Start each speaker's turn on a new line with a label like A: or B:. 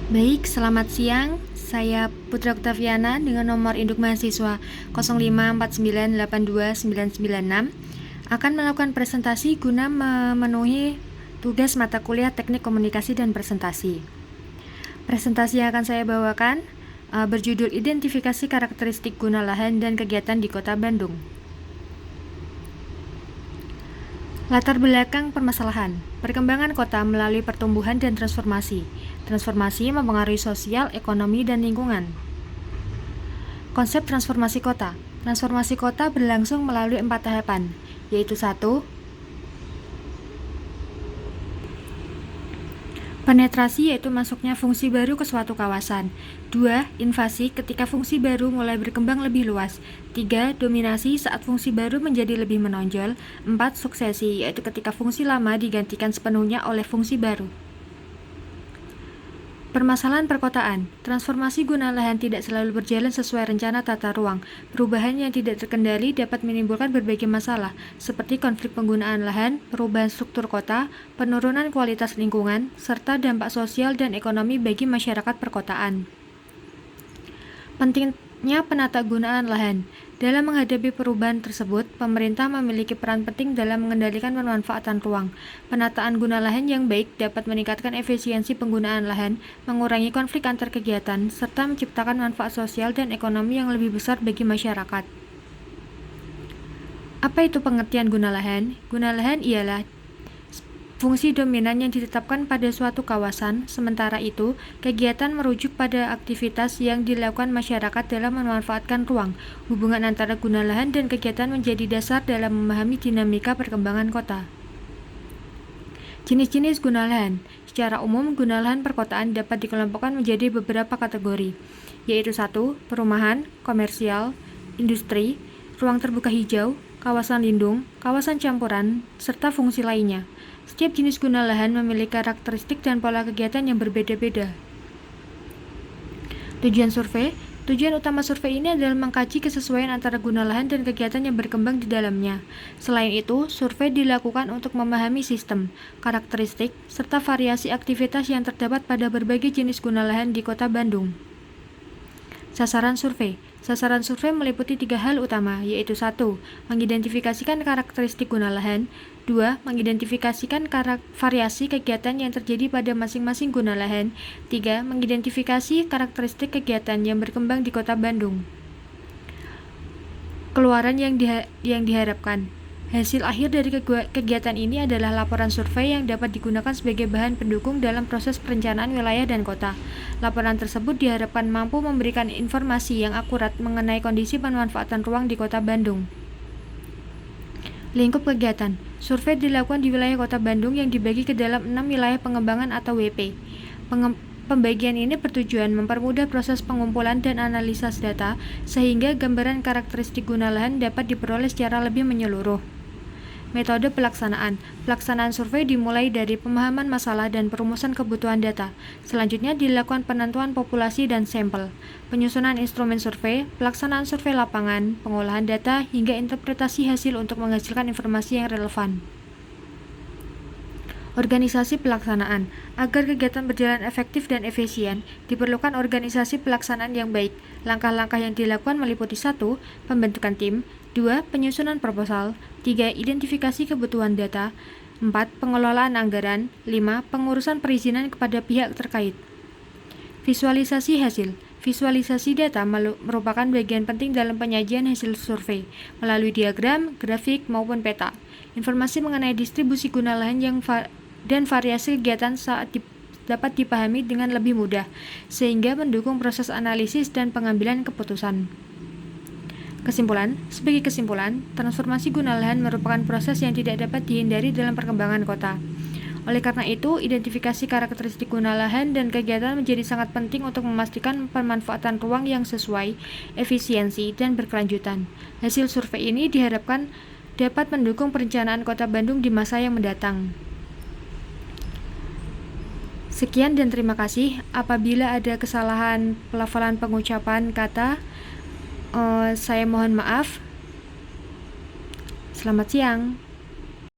A: Baik, selamat siang. Saya Putra Oktaviana dengan nomor induk mahasiswa 0549829996 akan melakukan presentasi guna memenuhi tugas mata kuliah Teknik Komunikasi dan Presentasi. Presentasi yang akan saya bawakan berjudul Identifikasi Karakteristik Guna Lahan dan Kegiatan di Kota Bandung. Latar belakang permasalahan, perkembangan kota melalui pertumbuhan dan transformasi. Transformasi mempengaruhi sosial, ekonomi, dan lingkungan. Konsep transformasi kota. Transformasi kota berlangsung melalui 4 tahapan, yaitu 1. Penetrasi, yaitu masuknya fungsi baru ke suatu kawasan. 2. Invasi, ketika fungsi baru mulai berkembang lebih luas. 3. Dominasi, saat fungsi baru menjadi lebih menonjol. 4. Suksesi, yaitu ketika fungsi lama digantikan sepenuhnya oleh fungsi baru. Permasalahan perkotaan. Transformasi guna lahan tidak selalu berjalan sesuai rencana tata ruang. Perubahan yang tidak terkendali dapat menimbulkan berbagai masalah, seperti konflik penggunaan lahan, perubahan struktur kota, penurunan kualitas lingkungan, serta dampak sosial dan ekonomi bagi masyarakat perkotaan. Pentingnya penata gunaan lahan. Dalam menghadapi perubahan tersebut, pemerintah memiliki peran penting dalam mengendalikan pemanfaatan ruang. Penataan guna lahan yang baik dapat meningkatkan efisiensi penggunaan lahan, mengurangi konflik antar kegiatan, serta menciptakan manfaat sosial dan ekonomi yang lebih besar bagi masyarakat. Apa itu pengertian guna lahan? Guna lahan ialah fungsi dominan yang ditetapkan pada suatu kawasan, sementara itu, kegiatan merujuk pada aktivitas yang dilakukan masyarakat dalam memanfaatkan ruang. Hubungan antara guna lahan dan kegiatan menjadi dasar dalam memahami dinamika perkembangan kota. Jenis-jenis guna lahan. Secara umum, guna lahan perkotaan dapat dikelompokkan menjadi beberapa kategori, yaitu 1. Perumahan, komersial, industri, ruang terbuka hijau, kawasan lindung, kawasan campuran, serta fungsi lainnya. Setiap jenis guna lahan memiliki karakteristik dan pola kegiatan yang berbeda-beda. Tujuan survei. Tujuan utama survei ini adalah mengkaji kesesuaian antara guna lahan dan kegiatan yang berkembang di dalamnya. Selain itu, survei dilakukan untuk memahami sistem, karakteristik, serta variasi aktivitas yang terdapat pada berbagai jenis guna lahan di Kota Bandung. Sasaran survei. Sasaran survei meliputi 3 hal utama, yaitu 1. Mengidentifikasikan karakteristik guna lahan. 2. Mengidentifikasikan variasi kegiatan yang terjadi pada masing-masing guna lahan. 3. Mengidentifikasi karakteristik kegiatan yang berkembang di Kota Bandung. Keluaran yang diharapkan. Hasil akhir dari kegiatan ini adalah laporan survei yang dapat digunakan sebagai bahan pendukung dalam proses perencanaan wilayah dan kota. Laporan tersebut diharapkan mampu memberikan informasi yang akurat mengenai kondisi pemanfaatan ruang di Kota Bandung. Lingkup kegiatan. Survei dilakukan di wilayah Kota Bandung yang dibagi ke dalam 6 wilayah pengembangan atau WP. Pembagian ini bertujuan mempermudah proses pengumpulan dan analisis data sehingga gambaran karakteristik guna lahan dapat diperoleh secara lebih menyeluruh. Metode pelaksanaan. Pelaksanaan survei dimulai dari pemahaman masalah dan perumusan kebutuhan data. Selanjutnya dilakukan penentuan populasi dan sampel, penyusunan instrumen survei, pelaksanaan survei lapangan, pengolahan data, hingga interpretasi hasil untuk menghasilkan informasi yang relevan. Organisasi pelaksanaan. Agar kegiatan berjalan efektif dan efisien, diperlukan organisasi pelaksanaan yang baik. Langkah-langkah yang dilakukan meliputi 1. Pembentukan tim. 2. Penyusunan proposal. 3. Identifikasi kebutuhan data. 4. Pengelolaan anggaran. 5. Pengurusan perizinan kepada pihak terkait. Visualisasi hasil. Visualisasi data merupakan bagian penting dalam penyajian hasil survei melalui diagram, grafik, maupun peta. Informasi mengenai distribusi guna lahan dan variasi kegiatan dapat dipahami dengan lebih mudah, sehingga mendukung proses analisis dan pengambilan keputusan. Sebagai kesimpulan, transformasi guna lahan merupakan proses yang tidak dapat dihindari dalam perkembangan kota. Oleh karena itu, identifikasi karakteristik guna lahan dan kegiatan menjadi sangat penting untuk memastikan pemanfaatan ruang yang sesuai, efisiensi, dan berkelanjutan. Hasil survei ini diharapkan dapat mendukung perencanaan Kota Bandung di masa yang mendatang. Sekian dan terima kasih. Apabila ada kesalahan pelafalan pengucapan kata, saya mohon maaf. Selamat siang.